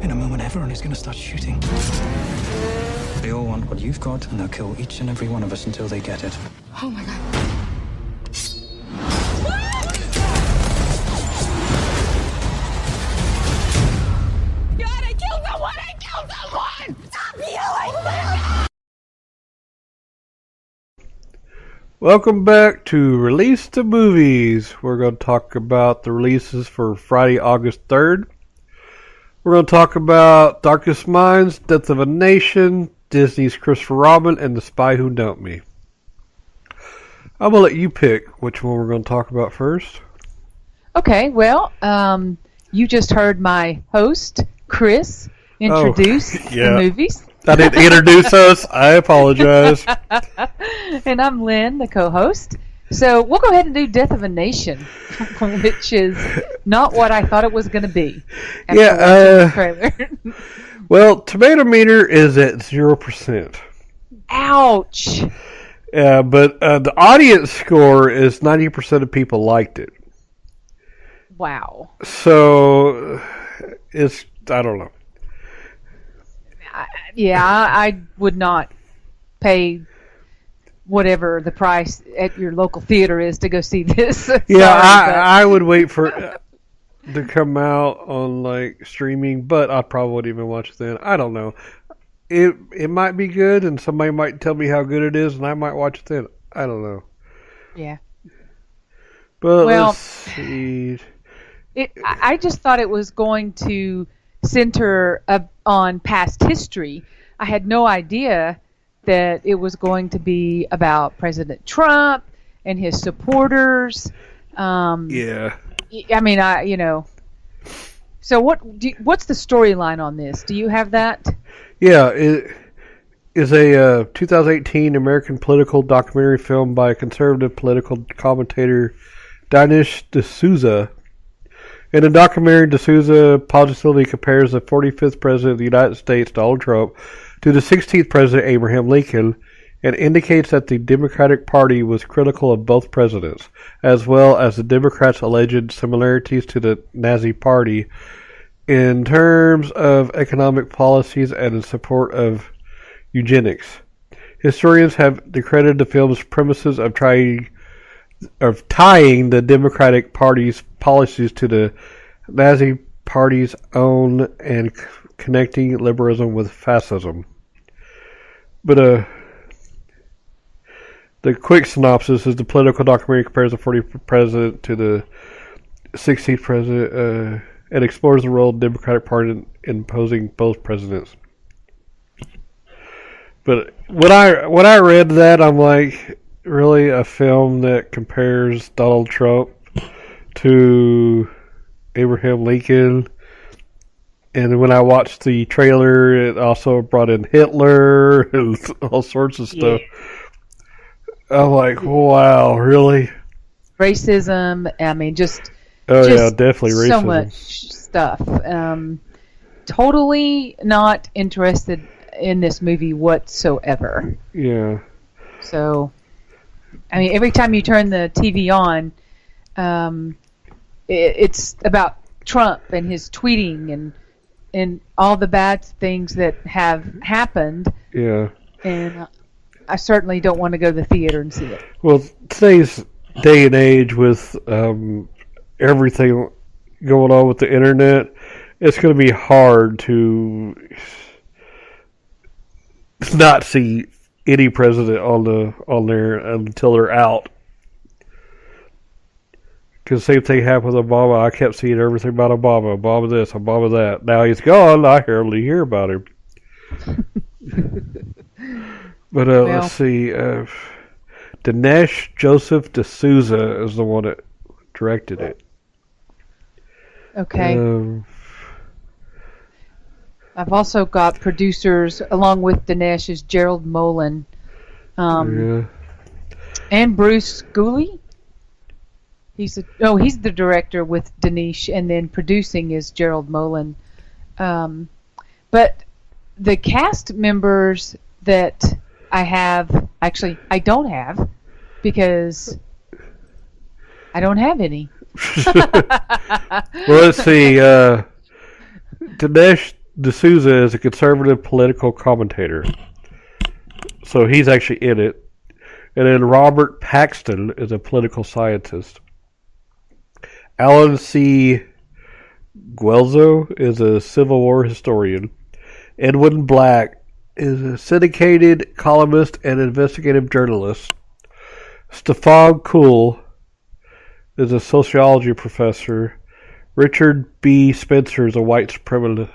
In a moment, everyone is going to start shooting. They all want what you've got, and they'll kill each and every one of us until they get it. Oh my God. God, I killed someone! I killed someone! Stop yelling! Welcome back to Release the Movies. We're going to talk about the releases for Friday, August 3rd. We're going to talk about Darkest Minds, Death of a Nation, Disney's Christopher Robin, and The Spy Who Dumped Me. I'm going to let you pick which one we're going to talk about first. Okay, well, you just heard my host, Chris, introduce the movies. I didn't introduce us. I apologize. And I'm Lynn, the co-host. So we'll go ahead and do Death of a Nation, which is not what I thought it was going to be. Trailer. Well, tomato meter is at 0%. Ouch. Yeah, but the audience score is 90% of people liked it. Wow. So it's, I don't know. I would not pay whatever the price at your local theater is to go see this. I would wait for it to come out on like streaming, but I probably wouldn't even watch it then. I don't know. It might be good, and somebody might tell me how good it is, and I might watch it then. I don't know. Yeah. But let's see. I just thought it was going to center on past history. I had no idea that it was going to be about President Trump and his supporters. Yeah. I mean, So what's the storyline on this? Do you have that? Yeah, it is a 2018 American political documentary film by conservative political commentator Dinesh D'Souza. In the documentary, D'Souza positively compares the 45th President of the United States, Donald Trump, to the 16th President, Abraham Lincoln, and indicates that the Democratic Party was critical of both presidents, as well as the Democrats' alleged similarities to the Nazi Party in terms of economic policies and in support of eugenics. Historians have decredited the film's premises of tying the Democratic Party's policies to the Nazi Party's own and connecting liberalism with fascism. But the quick synopsis is the political documentary compares the 40th president to the 16th president and explores the role of the Democratic Party in imposing both presidents. But when I read that, I'm like, really, a film that compares Donald Trump to Abraham Lincoln? And when I watched the trailer, it also brought in Hitler and all sorts of stuff. Yeah. I'm like, wow, really? Racism, I mean, just definitely racism. So much stuff. Totally not interested in this movie whatsoever. Yeah. So, I mean, every time you turn the TV on, it's about Trump and his tweeting and all the bad things that have happened. Yeah. And I certainly don't want to go to the theater and see it. Well, today's day and age with everything going on with the internet, it's going to be hard to not see any president on there until they're out. Because the same thing happened with Obama. I kept seeing everything about Obama. Obama this, Obama that. Now he's gone. I hardly hear about him. But let's see. Dinesh Joseph D'Souza is the one that directed it. Okay. I've also got producers, along with Dinesh, is Gerald Molan. And Bruce Gooley. He's the director with Dinesh, and then producing is Gerald Molan. But the cast members that I have, actually, I don't have, because I don't have any. Well, let's see. Dinesh D'Souza is a conservative political commentator. So he's actually in it. And then Robert Paxton is a political scientist. Alan C. Guelzo is a Civil War historian. Edwin Black is a syndicated columnist and investigative journalist. Stefan Kuhl is a sociology professor. Richard B. Spencer is a white supremacist.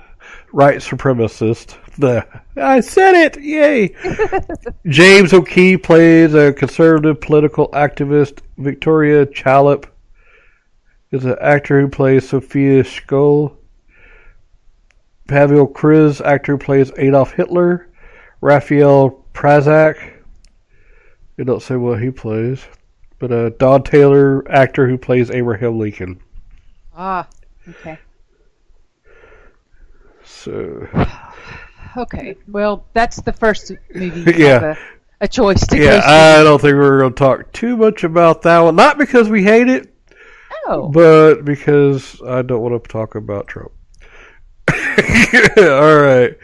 I said it! Yay! James O'Kee plays a conservative political activist. Victoria Chalop is an actor who plays Sophia Scholl. Pavel Kriz, actor who plays Adolf Hitler. Raphael Prazak. They don't say what he plays. But Don Taylor, actor who plays Abraham Lincoln. Ah, okay. So... Okay, well, that's the first movie you Yeah. have a choice to go Yeah, see. I don't think we're going to talk too much about that one. Not because we hate it, Oh, but because I don't want to talk about Trump. All right.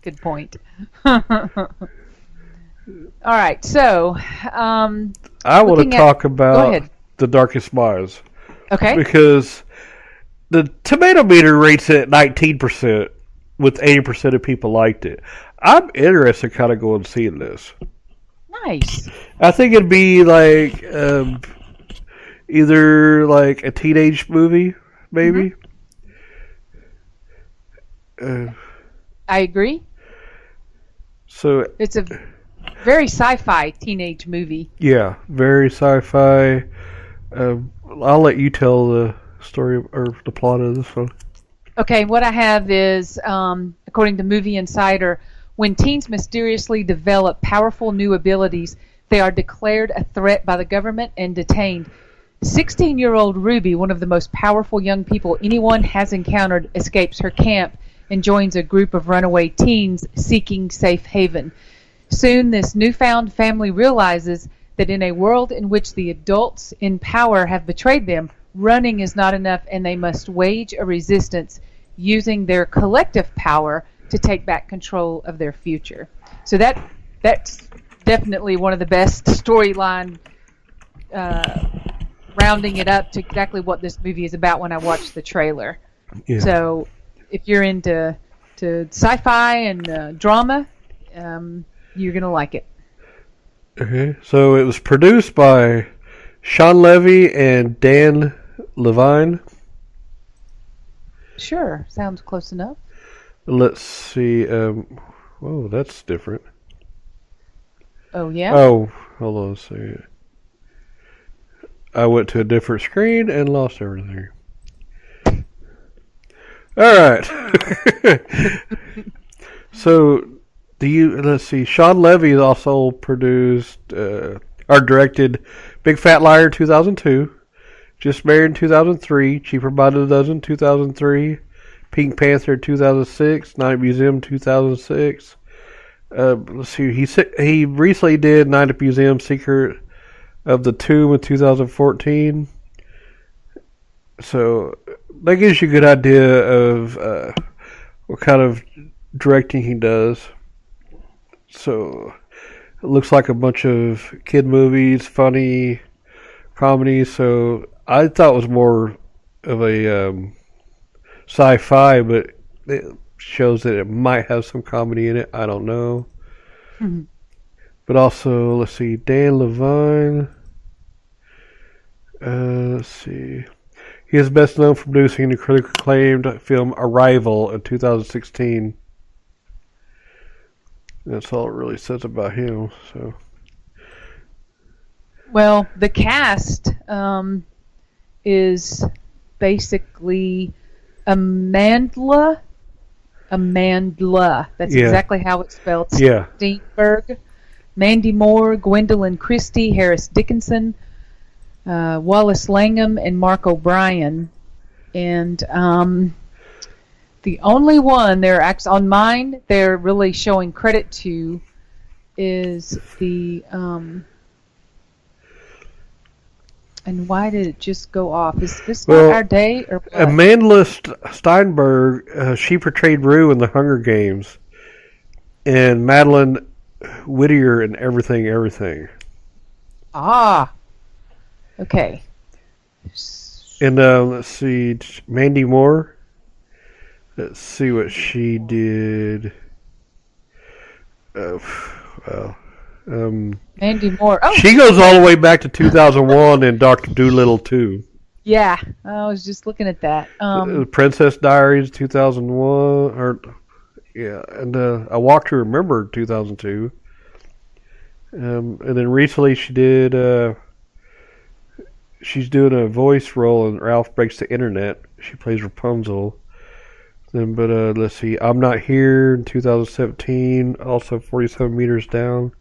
good point. All right, so I want to looking at- talk go about ahead. The Darkest Minds. Okay, Because the tomato meter rates it at 19%, with 80% of people liked it. I'm interested in kind of going and seeing this. nice. I think it'd be like either like a teenage movie, maybe. I agree. So It's a very sci-fi teenage movie. yeah, very sci-fi. I'll let you tell the story or the plot of this one. Okay, what I have is, according to Movie Insider, when teens mysteriously develop powerful new abilities, they are declared a threat by the government and detained. 16-year-old Ruby, one of the most powerful young people anyone has encountered, escapes her camp and joins a group of runaway teens seeking safe haven. Soon, this newfound family realizes that in a world in which the adults in power have betrayed them, running is not enough and they must wage a resistance using their collective power to take back control of their future. So that's definitely one of the best storyline, rounding it up to exactly what this movie is about when I watched the trailer. Yeah. So if you're into sci-fi and drama, you're going to like it. Okay. So it was produced by Sean Levy and Dan Levine. Sure, sounds close enough. Let's see. Whoa, that's different. Oh, yeah? Oh, hold on a second. I went to a different screen and lost everything. All right. So, let's see. Sean Levy also produced or directed Big Fat Liar 2002, Just Married in 2003, Cheaper by the Dozen 2003, Pink Panther 2006, Night Museum 2006. Let's see. He recently did Night at Museum, Secret of the Tomb in 2014. So that gives you a good idea of what kind of directing he does. So it looks like a bunch of kid movies, funny comedies. So I thought it was more of a sci-fi, but it shows that it might have some comedy in it. I don't know. Mm-hmm. But also, let's see, Dan Levine. Let's see. He is best known for producing the critically acclaimed film Arrival in 2016. That's all it really says about him. So, Well, the cast is basically Amandla. That's Yeah. exactly how it's spelled. Yeah. Steenberg, Mandy Moore, Gwendolyn Christie, Harris Dickinson, Wallace Langham, and Mark O'Brien. And the only one on mine they're really showing credit to is the And why did it just go off? Is this Well, not our day or what? Amanda Steinberg, she portrayed Rue in the Hunger Games, and Madeline Whittier in Everything, Everything. Ah. Okay. And let's see, Mandy Moore. Let's see what she did. Mandy Moore. Oh, She goes all the way back to 2001 in Dr. Dolittle 2. yeah. I was just looking at that. Princess Diaries 2001, and I Walk to Remember 2002. And then recently she did. She's doing a voice role in Ralph Breaks the Internet. She plays Rapunzel. But let's see, I'm Not Here in 2017. Also 47 Meters Down.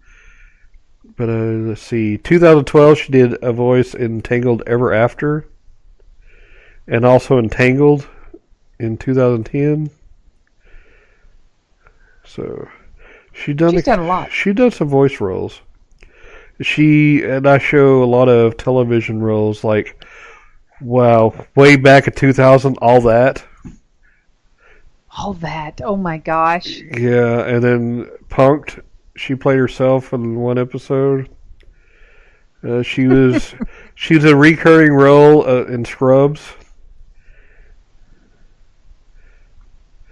But let's see, 2012 she did a voice in Tangled Ever After, and also in Tangled in 2010. So she's done a lot. She done some voice roles. I show a lot of television roles, like way back in 2000, All That. All that. Oh my gosh. Yeah, and then Punk'd. She played herself in one episode. She's a recurring role in Scrubs.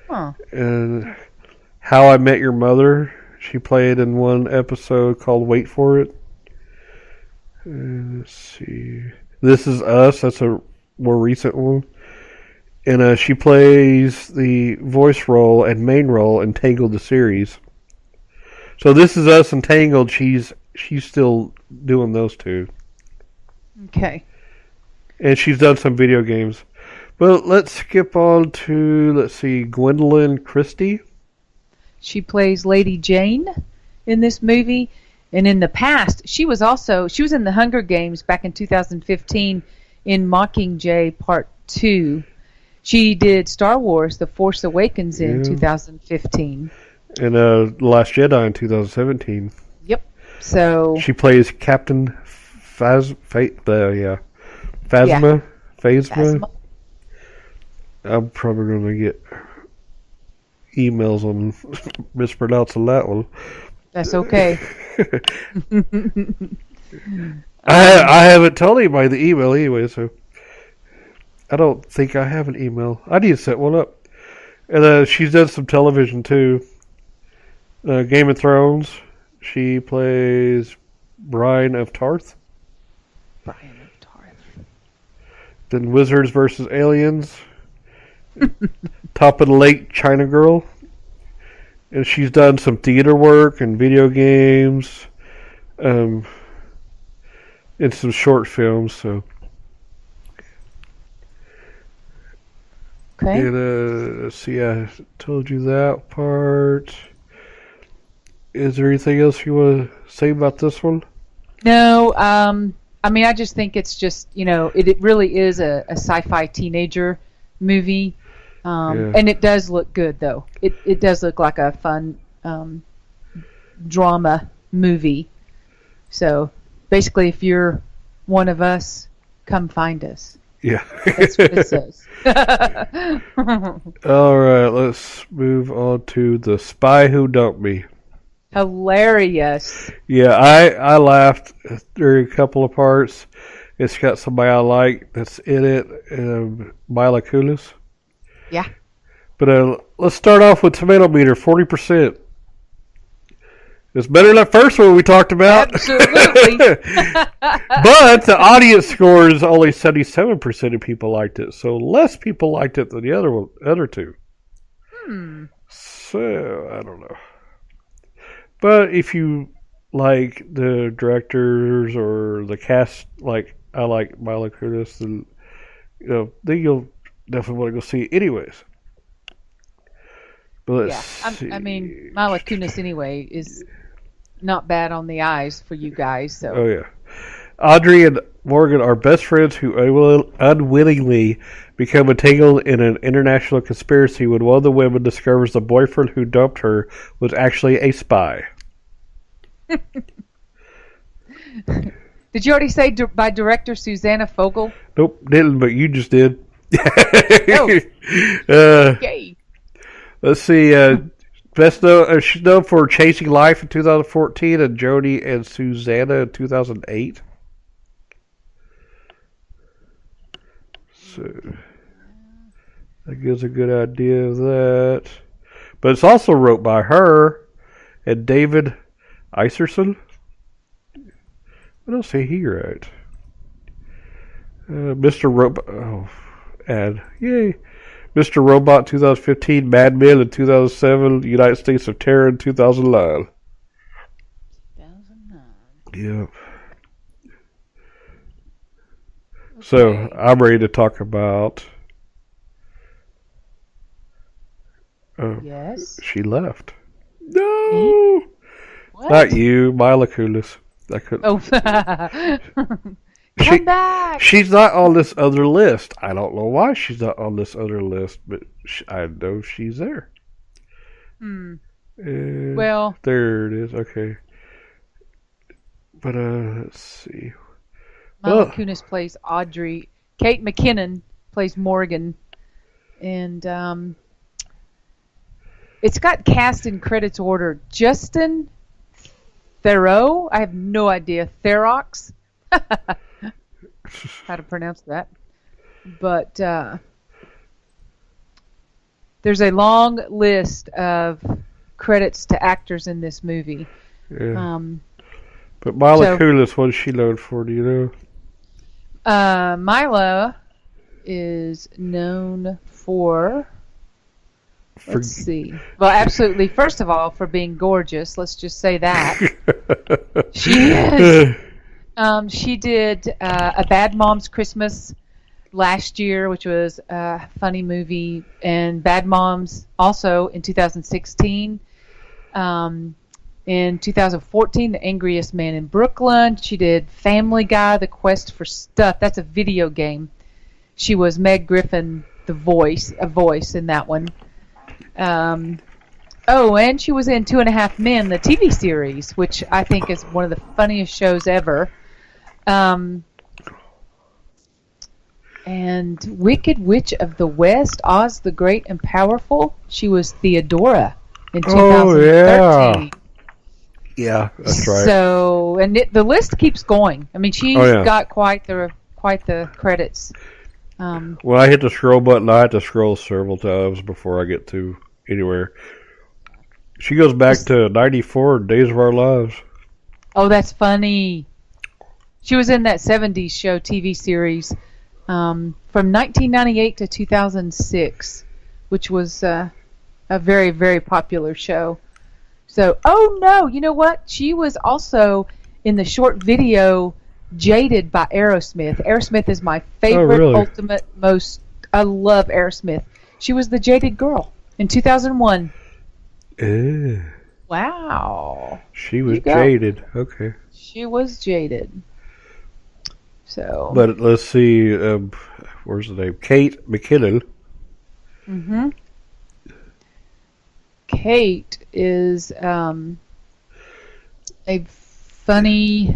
Huh. And How I Met Your Mother. She played in one episode called Wait For It. Let's see. This Is Us. That's a more recent one. And she plays the voice role and main role in Tangled the series. So This Is Us and Tangled, she's still doing those two. Okay. And she's done some video games. But let's skip on to, let's see, Gwendolyn Christie. She plays Lady Jane in this movie. And in the past, she was in the Hunger Games back in 2015 in Mockingjay Part 2. She did Star Wars The Force Awakens in 2015. And The Last Jedi in 2017. Yep. So she plays Captain Phasma. Phasma. I'm probably going to get emails on mispronouncing that one. That's okay. I haven't told anybody the email anyway, so I don't think I have an email. I need to set one up. And she's done some television too. Game of Thrones. She plays Brienne of Tarth. Brienne of Tarth. Then Wizards versus Aliens. Top of the Lake China Girl. And she's done some theater work and video games. And some short films, so. Okay. And, let's see, I told you that part. Is there anything else you want to say about this one? No, I mean, I just think it's just, it really is a sci-fi teenager movie. And it does look good, though. It does look like a fun drama movie. So, basically, if you're one of us, come find us. Yeah. That's what it says. All right, let's move on to The Spy Who Dumped Me. Hilarious. Yeah, I laughed during a couple of parts. It's got somebody I like that's in it, Mila Kunis. Yeah. But let's start off with tomato meter, 40%. It's better than that first one we talked about. Absolutely. But the audience score is only 77% of people liked it, so less people liked it than the other two. So I don't know. But if you like the directors or the cast, like I like Mila Kunis, then then you'll definitely want to go see it anyways. But I mean, Mila Kunis anyway is not bad on the eyes for you guys. So. Oh yeah, Audrey and Morgan are best friends who unwittingly become entangled in an international conspiracy when one of the women discovers the boyfriend who dumped her was actually a spy. Did you already say by director Susanna Fogel? Nope, didn't, but you just did. Oh. uh, Yay. let's see. Best known, she's known for Chasing Life in 2014 and Jodie and Susanna in 2008. So that gives a good idea of that. But it's also wrote by her and David Iserson. What else did he write? Mr. Robot. Oh, ad. Yay. Mr. Robot 2015, Mad Men in 2007, United States of Terror in 2009. 2009. Yep. So, I'm ready to talk about... Yes. She left. No! What? Not you, Mila Kunis. Oh. Come back! She's not on this other list. I don't know why she's not on this other list, but I know she's there. Well, there it is. Okay. But let's see. Mila Kunis plays Audrey. Kate McKinnon plays Morgan. And it's got cast in credits order. Justin Theroux. I have no idea. Theroux. How to pronounce that. But there's a long list of credits to actors in this movie. Yeah. But Mila Kunis, what is she known for? Do you know? Mila is known for... Let's see. Well, absolutely. First of all, for being gorgeous. Let's just say that. She is. She did A Bad Mom's Christmas last year, which was a funny movie, and Bad Moms also in 2016. In 2014, The Angriest Man in Brooklyn. She did Family Guy, The Quest for Stuff. That's a video game. She was Meg Griffin, a voice in that one. And she was in 2.5 Men, the TV series, which I think is one of the funniest shows ever. And Wicked Witch of the West, Oz the Great and Powerful. She was Theodora in 2013. Yeah, that's right. So, and the list keeps going. I mean, she's got quite the credits. When I hit the scroll button, I have to scroll several times before I get to anywhere. She goes back to 94, Days of Our Lives. Oh, that's funny. She was in that 70s show TV series from 1998 to 2006, which was a very, very popular show. So, oh no, you know what? She was also in the short video Jaded by Aerosmith. Aerosmith is my favorite, ultimate, most... I love Aerosmith. She was the Jaded girl in 2001. Wow. She was jaded. Okay. She was jaded. So. But let's see. Where's the name? Kate McKinnon. Mm-hmm. Kate is a funny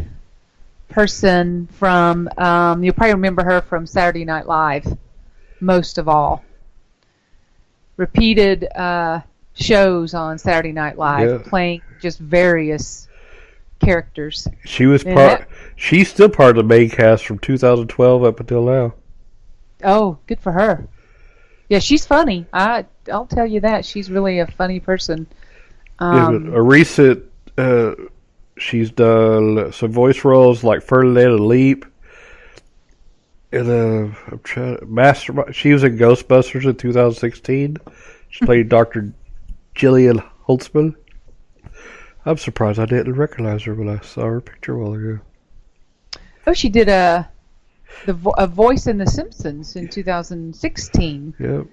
person from. You'll probably remember her from Saturday Night Live, most of all. Repeated shows on Saturday Night Live, playing just various characters. She was she's still part of the main cast from 2012 up until now. Oh, good for her. Yeah, she's funny. I'll tell you that. She's really a funny person. A recent, she's done some voice roles like Ferdinand and Leap. And I'm trying to she was in Ghostbusters in 2016. She played Dr. Gillian Holtzman. I'm surprised I didn't recognize her when I saw her picture a while ago. Oh, she did a voice in The Simpsons in 2016. Yep.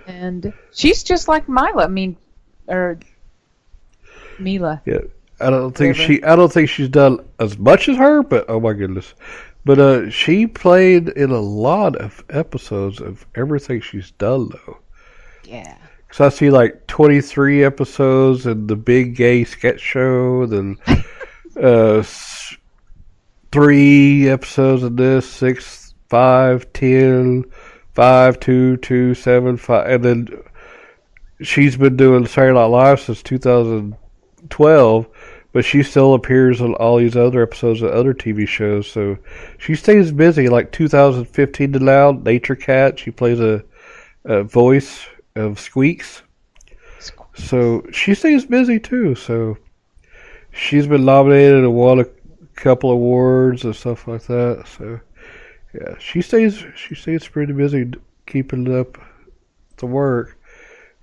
And she's just like Mila. Mila. Yeah. I don't think she's done as much as her, but oh my goodness. But she played in a lot of episodes of everything she's done, though. Yeah. So I see like 23 episodes in the Big Gay Sketch Show, then 3 episodes of this, 6, 5, 10, 5, 2, 2, 7, 5, and then she's been doing Saturday Night Live since 2012, but she still appears on all these other episodes of other TV shows, so she stays busy. Like 2015 to now, Nature Cat, she plays a voice of Squeaks. So she stays busy too, so she's been nominated and won a couple awards and stuff like that, so yeah, she stays pretty busy keeping up the work.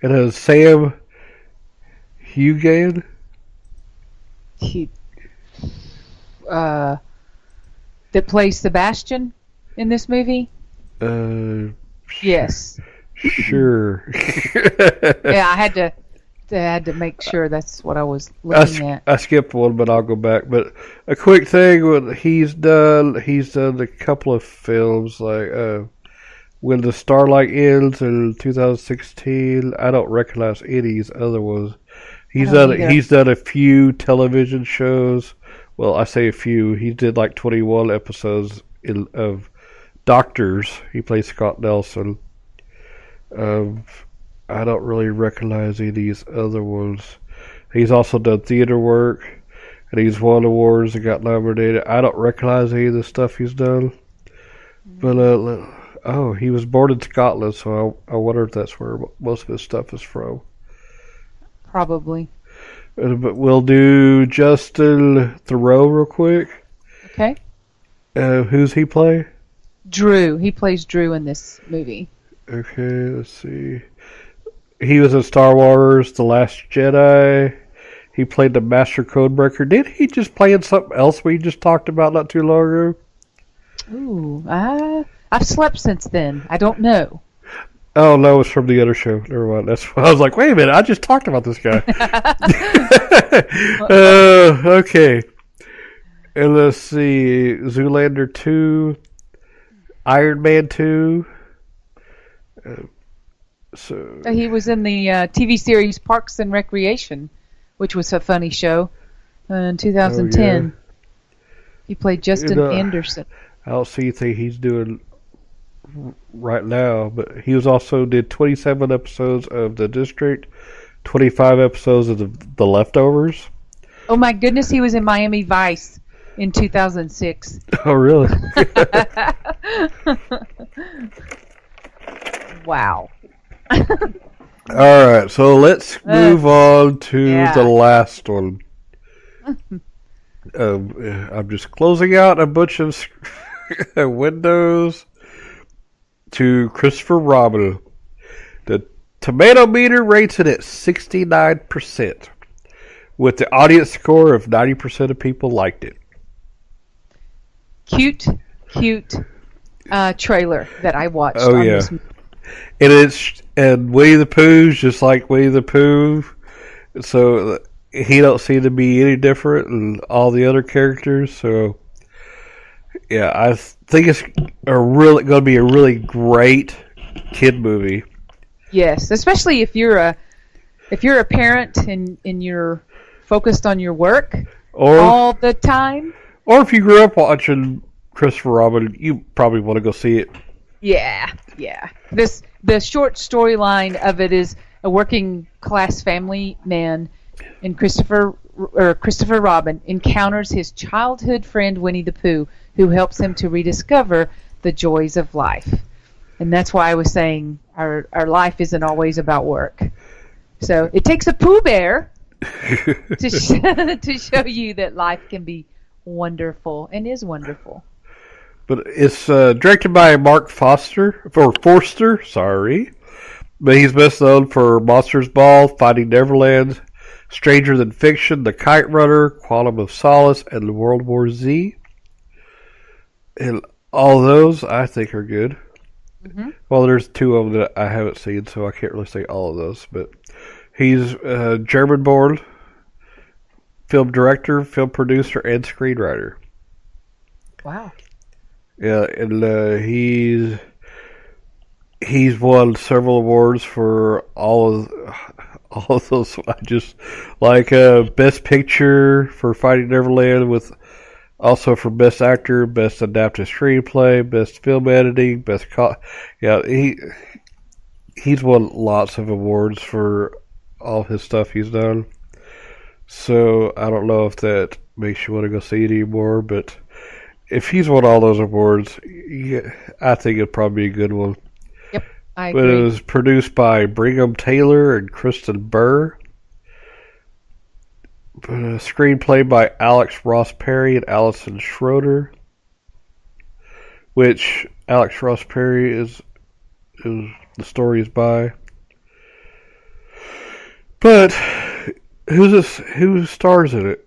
It has Sam Hugan. That plays Sebastian in this movie? Yes. Sure. Yeah, I had to make sure that's what I was looking at. I skipped one, but I'll go back. But a quick thing, he's done a couple of films, like When the Starlight Ends in 2016. I don't recognize any of these other ones. He's done a few television shows. Well, I say a few. He did like 21 episodes of Doctors. He plays Scott Nelson. I don't really recognize any of these other ones. He's also done theater work, and he's won awards and got nominated. I don't recognize any of the stuff he's done. But, he was born in Scotland, so I wonder if that's where most of his stuff is from. Probably. But we'll do Justin Theroux real quick. Okay. Who's he play? Drew. He plays Drew in this movie. Okay, let's see. He was in Star Wars, The Last Jedi. He played the Master Codebreaker. Did he just play in something else we just talked about not too long ago? Ooh, I've slept since then. I don't know. Oh, no, it's from the other show. Never mind. That's why I was like, wait a minute, I just talked about this guy. Okay. And let's see. Zoolander 2. Iron Man 2. So he was in the TV series Parks and Recreation, which was a funny show in 2010. Oh, yeah. He played Justin Anderson. I don't see anything he's doing right now, but he also did 27 episodes of The District, 25 episodes of The Leftovers. Oh my goodness, he was in Miami Vice in 2006. Oh, really? Wow. All right, so let's move on to the last one. I'm just closing out a bunch of windows to Christopher Robin. The tomato meter rates it at 69%, with the audience score of 90% of people liked it. Cute trailer that I watched. Oh, yeah. And Winnie the Pooh's just like Winnie the Pooh, so he don't seem to be any different than all the other characters. So yeah, I think it's going to be a really great kid movie. Yes, especially if you're a parent and you're focused on your work all the time. Or if you grew up watching Christopher Robin, you probably want to go see it. Yeah. The short storyline of it is a working class family man, and Christopher Robin encounters his childhood friend Winnie the Pooh, who helps him to rediscover the joys of life. And that's why I was saying our life isn't always about work. So it takes a Pooh Bear to show you that life can be wonderful and is wonderful. But it's directed by Mark Forster, sorry. But he's best known for Monsters Ball, Finding Neverland, Stranger Than Fiction, The Kite Runner, Quantum of Solace, and World War Z. And all those I think are good. Mm-hmm. Well, there's two of them that I haven't seen, so I can't really say all of those. But he's German-born film director, film producer, and screenwriter. Wow. Yeah, and he's won several awards for all of those. I just like Best Picture for Finding Neverland with Also for Best Actor, Best Adapted Screenplay, Best Film Editing, yeah, he's won lots of awards for all his stuff he's done. So I don't know if that makes you want to go see it anymore, but if he's won all those awards, yeah, I think it'd probably be a good one. Yep, I But agree. it was produced by Brigham Taylor and Kristen Burr. But a screenplay by Alex Ross Perry and Allison Schroeder. Which Alex Ross Perry is the story is by. But who stars in it?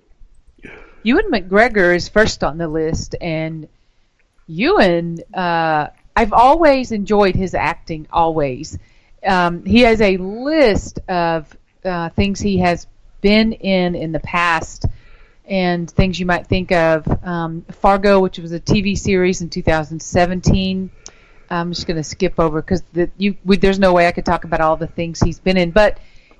Ewan McGregor is first on the list, and Ewan, I've always enjoyed his acting, always. He has a list of things he has been in the past, and things you might think of. Fargo, which was a TV series in 2017. I'm just going to skip over because there's no way I could talk about all the things he's been in, but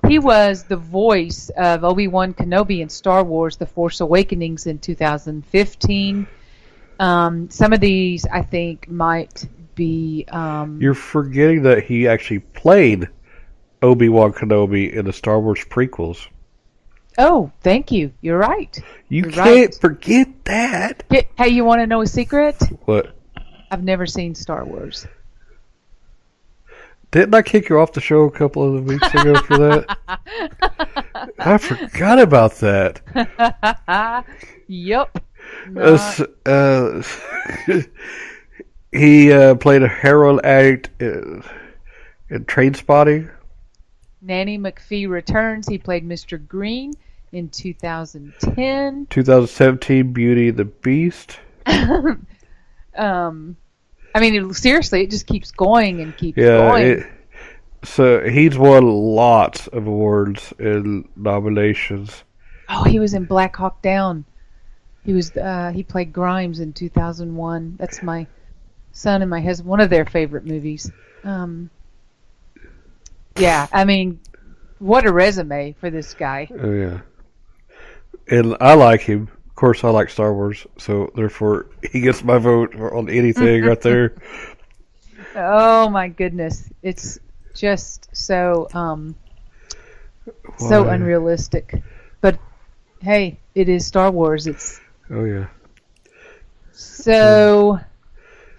he was the voice of Obi-Wan Kenobi in Star Wars: The Force Awakens in 2015. Some of these, I think, might be... You're forgetting that he actually played Obi-Wan Kenobi in the Star Wars prequels. Oh, thank you. You're right. You You're can't forget that. Hey, you want to know a secret? What? I've never seen Star Wars. Didn't I kick you off the show a couple of weeks ago for that? I forgot about that. Yep. He played a heroin addict in Trainspotting. Nanny McPhee returns. He played Mr. Green in 2010. 2017, Beauty and the Beast. I mean, seriously, it just keeps going and keeps going. So he's won lots of awards and nominations. Oh, he was in Black Hawk Down. He played Grimes in 2001. That's my son and my husband, one of their favorite movies. Yeah, I mean, what a resume for this guy. Oh, yeah. And I like him. Of course, I like Star Wars, so therefore he gets my vote on anything right there. Oh my goodness, it's just so so unrealistic. But hey, it is Star Wars. Oh yeah. So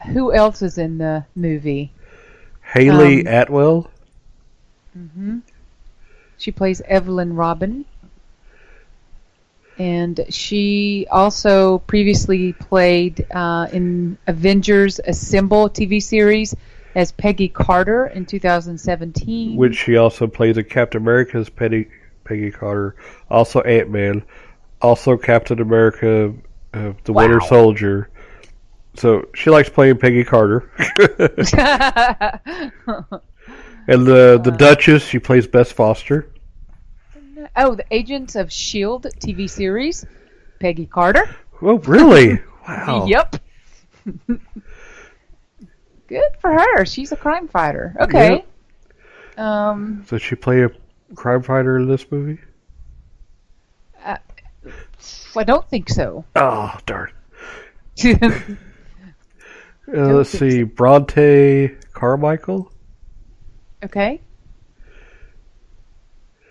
who else is in the movie? Haley Atwell. Mm-hmm. She plays Evelyn Robin. And she also previously played in Avengers Assemble TV series as Peggy Carter in 2017. Which she also plays in Captain America's Peggy Carter. Also Ant-Man. Also Captain America, the Winter Soldier. So she likes playing Peggy Carter. And the Duchess, she plays Bess Foster. Oh, the Agents of S.H.I.E.L.D. TV series, Peggy Carter. Oh, really? Wow. Yep. Good for her. She's a crime fighter. Okay. Yep. So she play a crime fighter in this movie? I don't think so. Oh, darn. Let's see. Bronte Carmichael? Okay.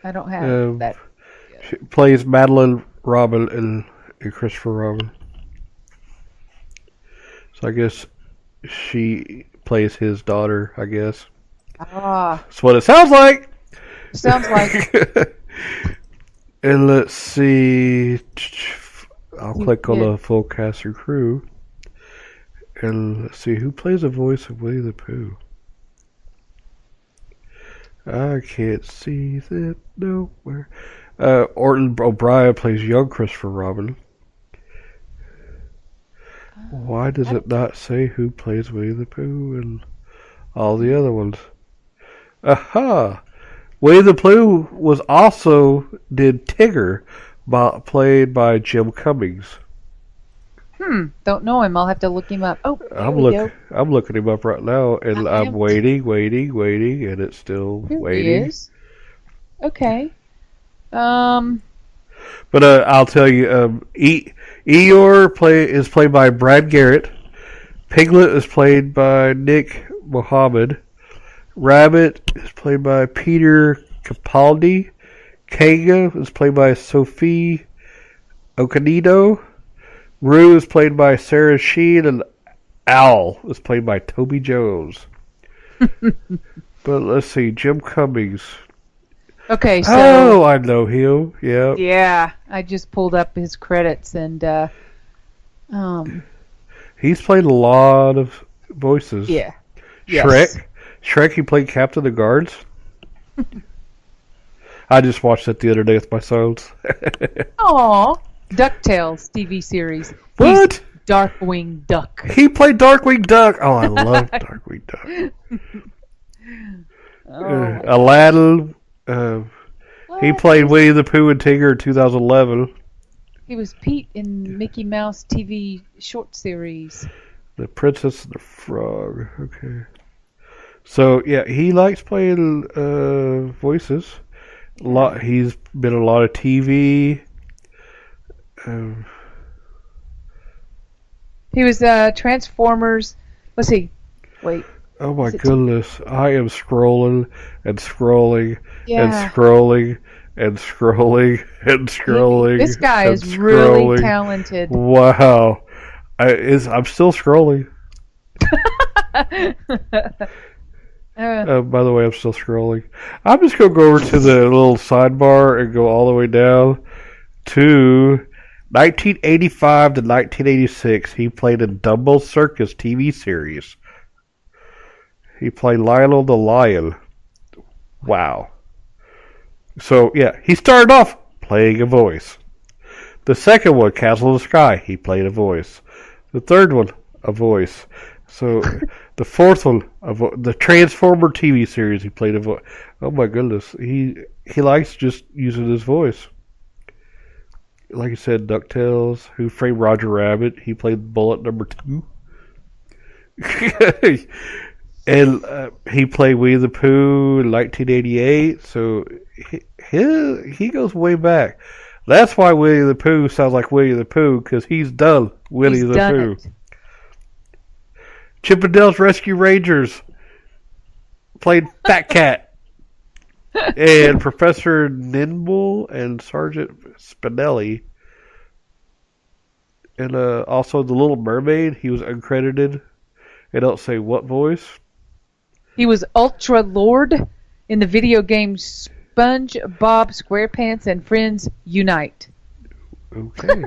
I don't have that. She plays Madeline Robin and Christopher Robin. So I guess she plays his daughter, I guess. Ah. That's what it sounds like. Sounds like. And let's see. I'll click on the full cast and crew. And let's see who plays the voice of Winnie the Pooh. I can't see that nowhere. Orton O'Brien plays young Christopher Robin. Why does it not say who plays Winnie the Pooh and all the other ones? Aha! Winnie the Pooh was also did Tigger, played by Jim Cummings. Don't know him. I'll have to look him up. Oh, I'm looking him up right now, and I'm waiting, and it's still Here waiting. he is. Okay. But I'll tell you, Eeyore is played by Brad Garrett. Piglet is played by Nick Mohammed. Rabbit is played by Peter Capaldi. Kanga is played by Sophie Okonedo. Roo is played by Sarah Sheen, and Owl is played by Toby Jones. But let's see, Jim Cummings. Okay, so... Oh, I know him, yeah. Yeah, I just pulled up his credits, and... He's played a lot of voices. Yeah. Shrek. Yes. Shrek, he played Captain of the Guards. I just watched it the other day with my sons. Aw. DuckTales TV series. What? He's Darkwing Duck. He played Darkwing Duck. Oh, I love Darkwing Duck. Aladdin. He played Winnie the Pooh and Tigger in 2011. He was Pete in Mickey Mouse TV short series. The Princess and the Frog. Okay. So, yeah, he likes playing voices. He's been in a lot of TV. He was Transformers. Let's see. Wait. Oh my goodness. I am scrolling and scrolling and Yeah. scrolling and scrolling and scrolling. This guy and is scrolling. really talented. Wow. I'm still scrolling. By the way, I'm still scrolling. I'm just going to go over to the little sidebar and go all the way down to 1985 to 1986. He played in Dumbo Circus TV series. He played Lionel the Lion. Wow. So, yeah, he started off playing a voice. The second one, Castle in the Sky, he played a voice. The third one, a voice. So, the fourth one, the Transformer TV series, he played a voice. Oh my goodness, he likes just using his voice. Like I said, DuckTales, Who Framed Roger Rabbit, he played Bullet number 2. And he played Winnie the Pooh in 1988, so he goes way back. That's why Winnie the Pooh sounds like Winnie the Pooh, because he's done Winnie the Pooh. Chippendales Rescue Rangers played Fat Cat. And Professor Nimble and Sergeant Spinelli. And also The Little Mermaid, he was uncredited. They don't say what voice. He was Ultra Lord in the video game SpongeBob SquarePants and Friends Unite. Okay.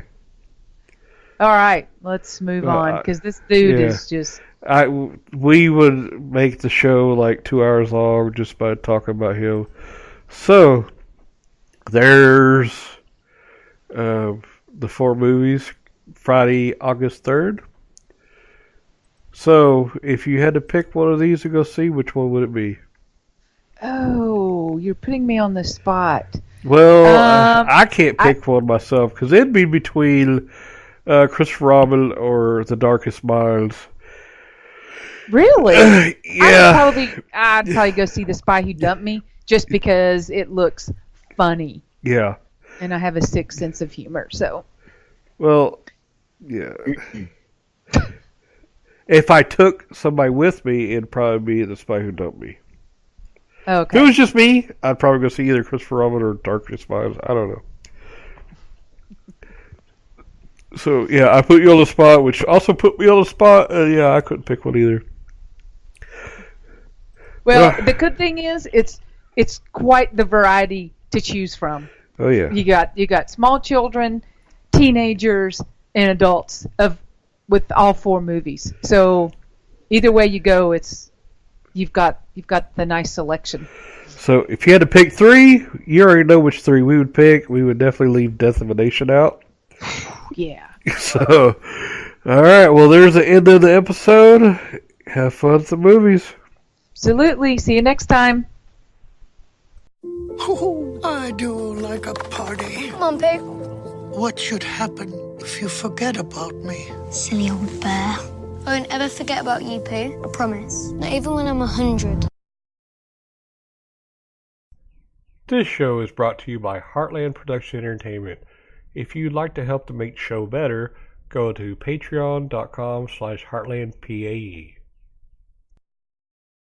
All right, let's move on, because this dude is just... We would make the show like 2 hours long just by talking about him. So, there's the 4 movies, Friday, August 3rd. So, if you had to pick one of these to go see, which one would it be? Oh, you're putting me on the spot. Well, I can't pick one myself, because it'd be between Christopher Robin or The Darkest Minds. Really? Yeah. I'd probably go see The Spy Who Dumped Me, just because it looks funny. Yeah. And I have a sick sense of humor, so. Well, yeah. If I took somebody with me, it'd probably be The Spy Who Dumped Me. Okay. If it was just me, I'd probably go see either Christopher Robin or Darkest Minds. I don't know. So, yeah, I put you on the spot, which also put me on the spot. Yeah, I couldn't pick one either. Well, the good thing is, it's quite the variety to choose from. Oh, yeah. You got small children, teenagers, and adults with all 4 movies. So either way you go, you've got the nice selection. So if you had to pick 3, you already know which 3 we would pick. We would definitely leave Death of a Nation out. Yeah. So, all right. Well, there's the end of the episode. Have fun with the movies. Absolutely. See you next time. Oh, I do like a party. Come on, Pooh. What should happen if you forget about me? Silly old bear. I won't ever forget about you, Pooh. I promise. Not even when I'm 100. This show is brought to you by Heartland Production Entertainment. If you'd like to help to make the show better, go to patreon.com/heartlandpae.